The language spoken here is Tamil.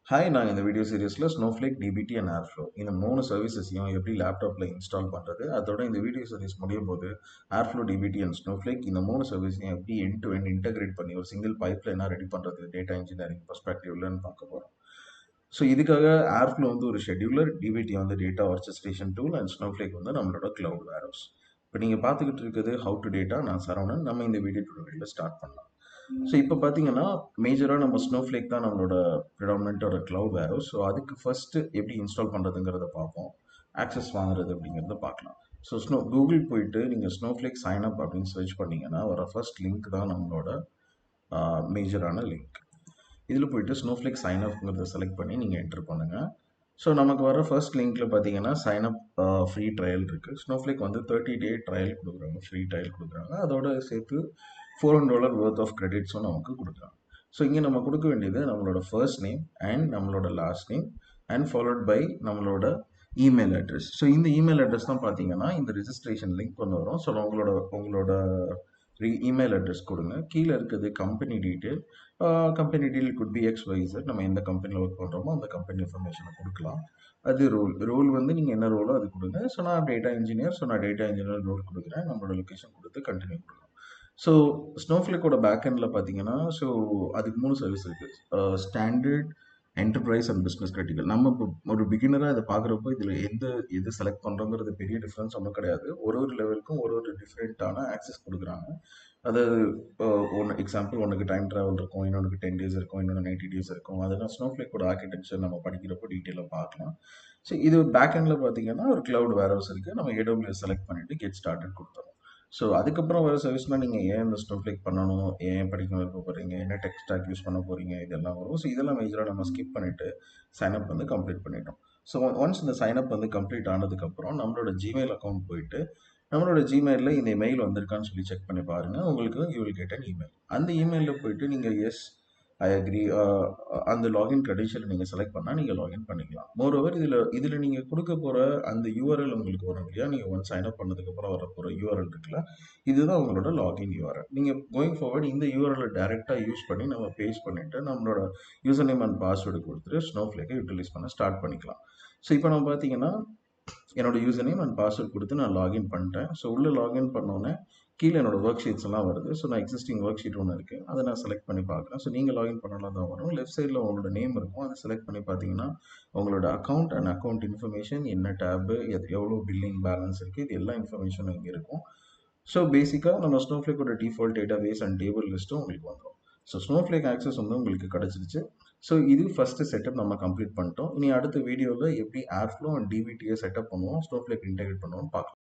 ஹாய் நான் இந்த வீடியோ சீரிஸில் ஸ்னோஃப்ளேக் டிபிடி அண்ட் ஏர்ஃப்ளோ இந்த 3 சர்வீசஸையும் எப்படி லேப்டாப்பில் இன்ஸ்டால் பண்ணுறது அதோட இந்த வீடியோ சீரிஸ் முடியும் போது ஏர்ஃப்ளோ டிபிடி அண்ட் ஸ்னோஃப்ளேக் இந்த 3 சர்வீஸையும் எப்படி எண்ட் டு எண்ட் இன்டகிரேட் பண்ணி ஒரு சிங்கிள் பைப்லைனாக ரெடி பண்ணுறது டேட்டா இன்ஜினியரிங் பர்ஸ்பெக்டிவ்லன்னு பார்க்க போகிறோம். ஸோ இதுக்காக ஏர்ஃப்ளோ வந்து ஒரு ஷெட்யூலர், டிபிடி வந்து data orchestration tool and snowflake வந்து நம்மளோட கிளவுட் வேர்ஹவுஸ். இப்போ நீங்கள் பார்த்துக்கிட்டு இருக்கிறது ஹவு டு டேட்டா. நான் சரவணன். நம்ம இந்த வீடியோ டுடோரியலில் ஸ்டார்ட் பண்ணலாம். ஸோ இப்போ பார்த்தீங்கன்னா மேஜராக நம்ம ஸ்னோஃப்ளேக் தான் நம்மளோட ப்ரிடாமினண்ட்டோட கிளவுட் வேர்ஹவுஸ். ஸோ அதுக்கு ஃபர்ஸ்ட் எப்படி இன்ஸ்டால் பண்ணுறதுங்கிறத பார்ப்போம். ஆக்சஸ் வாங்குறது அப்படிங்கிறத பார்க்கலாம். ஸோ கூகுள் போயிட்டு நீங்கள் ஸ்னோஃப்ளேக் சைன் அப் அப்படின்னு சர்ச் பண்ணீங்கன்னா வர ஃபர்ஸ்ட் லிங்க் தான் நம்மளோட மேஜரான லிங்க். இதில் போயிட்டு ஸ்னோஃப்ளேக் சைன் அப்ங்கிறத செலக்ட் பண்ணி நீங்கள் என்டர் பண்ணுங்கள். ஸோ நமக்கு வர ஃபர்ஸ்ட் லிங்க்கில் பார்த்தீங்கன்னா சைன் அப் ஃப்ரீ ட்ரையல் இருக்குது. ஸ்னோஃப்ளேக் வந்து 30-day ட்ரையல் கொடுக்குறாங்க, ஃப்ரீ ட்ரையல் கொடுக்குறாங்க. அதோட சேர்த்து $400 worth ஆஃப் கிரெடிட்ஸும் நமக்கு கொடுக்குறாங்க. ஸோ இங்கே நம்ம கொடுக்க வேண்டியது நம்மளோட ஃபர்ஸ்ட் நேம் அண்ட் நம்மளோட last name and followed by நம்மளோட இமெயில் அட்ரஸ். ஸோ இந்த இமெயில் அட்ரஸ் தான் பார்த்தீங்கன்னா இந்த ரிஜிஸ்ட்ரேஷன் லிங்க் கொண்டு வரும். ஸோ உங்களோட இமெயில் அட்ரஸ் கொடுங்க. கீழே இருக்குது company detail. Company detail could be XYZ. நம்ம எந்த கம்பெனியில் ஒர்க் பண்ணுறோமோ அந்த கம்பெனி இன்ஃபர்மேஷனை கொடுக்கலாம். அது ரோல் வந்து நீங்கள் என்ன ரோலோ அது கொடுங்க. ஸோ நான் டேட்டா இன்ஜினியர். ஸோ நான் டேட்டா இன்ஜினியர் ரோல் கொடுக்குறேன். நம்மளோட லொக்கேஷன் கொடுத்து கண்டினியூ கொடுக்கலாம். ஸோ ஸ்னோஃப்ளேக்கோட பேக்எண்டில் பார்த்தீங்கன்னா ஸோ அதுக்கு 3 சர்வீஸ் இருக்குது. Standard, enterprise and business critical. நம்ம இப்போ ஒரு பிகினராக இதை பார்க்குறப்போ இதில் எது செலக்ட் பண்ணுறோங்கிறது பெரிய டிஃப்ரென்ஸ் ஒன்றும் கிடையாது. ஒரு லெவலுக்கும் ஒரு டிஃப்ரெண்ட்டான ஆக்சஸ் கொடுக்குறாங்க. அதாவது ஒன்று எக்ஸாம்பிள், ஒன்றுக்கு டைம் ட்ராவல் இருக்கும், இன்னொன்று 10 days இருக்கும், இன்னொன்று 90 days இருக்கும். அதெல்லாம் ஸ்னோஃப்ளேக்கோட ஆர்கிடெக்சர் நம்ம படிக்கிறப்போ டீட்டெயிலாக பார்க்கலாம். ஸோ இது பேக்எண்டில் பார்த்தீங்கன்னா ஒரு கிளவுட் வேர்ஹவுஸ் இருக்குது. நம்ம AWS செலக்ட் பண்ணிவிட்டு கெட் ஸ்டார்டட் கொடுத்துறோம். ஸோ அதுக்கப்புறம் வர சர்வீஸ்னால் நீங்கள் ஏன் இந்த ஸ்னோஃப்ளேக் பண்ணணும், ஏன் படிக்க விருப்ப போகிறீங்க, என்ன டெக் ஸ்டாக் யூஸ் பண்ண போகிறீங்க, இதெல்லாம் வரும். ஸோ இதெல்லாம் மேஜராக நம்ம ஸ்கிப் பண்ணிவிட்டு சைன்அப் வந்து கம்ப்ளீட் பண்ணிட்டோம். ஸோ ஒன்ஸ் இந்த சைன்அப் வந்து கம்ப்ளீட் ஆனதுக்கப்புறம் நம்மளோட ஜிமெயில் அக்கௌண்ட் போயிட்டு நம்மளோட ஜிமெயிலில் இந்த மெயில் வந்திருக்கான்னு சொல்லி செக் பண்ணி பாருங்கள். உங்களுக்கு you will get an email. அந்த இமெயிலில் போயிட்டு நீங்கள் எஸ் ஐ அக்ரி அந்த லாகின் க்ரெடென்ஷியலை நீங்கள் செலக்ட் பண்ணால் நீங்கள் லாகின் பண்ணிக்கலாம். மோரோவர் இதில் நீங்கள் கொடுக்க போகிற அந்த யூஆர்எல் உங்களுக்கு வரும் இல்லையா, நீங்கள் ஒன்ஸ் சைன் அப் பண்ணதுக்கப்புறம் வர போகிற யூஆர்எல் இருக்குல்ல, இதுதான் உங்களோட லாகின் யூஆர்எல். நீங்கள் கோயிங் ஃபார்வர்ட் இந்த யூஆர்எல் டேரெக்டாக யூஸ் பண்ணி நம்ம பேஸ்ட் பண்ணிவிட்டு நம்மளோட யூசர் நேம் அண்ட் பாஸ்வேர்டு கொடுத்துட்டு ஸ்னோஃப்ளேக்கை யூட்டிலைஸ் பண்ண ஸ்டார்ட் பண்ணிக்கலாம். ஸோ இப்போ நம்ம பார்த்தீங்கன்னா என்னோட யூசர் நேம் அண்ட் பாஸ்வேர்ட் கொடுத்து நான் லாகின் பண்ணிட்டேன். ஸோ உள்ளே லாகின் பண்ணோன்னே கீழே என்னோட ஒர்க் ஷீட்ஸ் எல்லாம் வருது. ஸோ நான் எக்ஸிஸ்டிங் ஒர்க் ஷீட் ஒன்று இருக்குது, அதை நான் செலக்ட் பண்ணி பார்க்குறேன். ஸோ நீங்கள் லாகின் பண்ணலாம் தான் வரும். லெஃப்ட் சைடில் உங்களோட நேம் இருக்கும், அதை செலக்ட் பண்ணி பார்த்தீங்கன்னா உங்களோட அக்கௌண்ட் அண்ட் அக்கௌண்ட் இன்ஃபர்மேஷன், என்ன டேபு, எவ்வளோ பில்லிங் பேலன்ஸ் இருக்குது, இது எல்லா இன்ஃபர்மேஷனும் இங்கே இருக்கும். ஸோ பேசிக்காக நம்ம ஸ்னோஃப்ளேக்கோட default database and table லிஸ்ட்டும் உங்களுக்கு வந்துடும். ஸோ ஸ்னோஃப்ளேக் ஆக்சஸ் வந்து உங்களுக்கு கிடச்சிருச்சு. ஸோ இது ஃபஸ்ட்டு செட்டப் நம்ம கம்ப்ளீட் பண்ணிட்டோம். இனி அடுத்த வீடியோவில் எப்படி ஏர்ஃப்ளோ அண்ட் டிபிடியை செட்டப் பண்ணுவோம், ஸ்னோஃப்ளேக் இன்டெகிரேட் பண்ணுவோம் பார்க்கலாம்.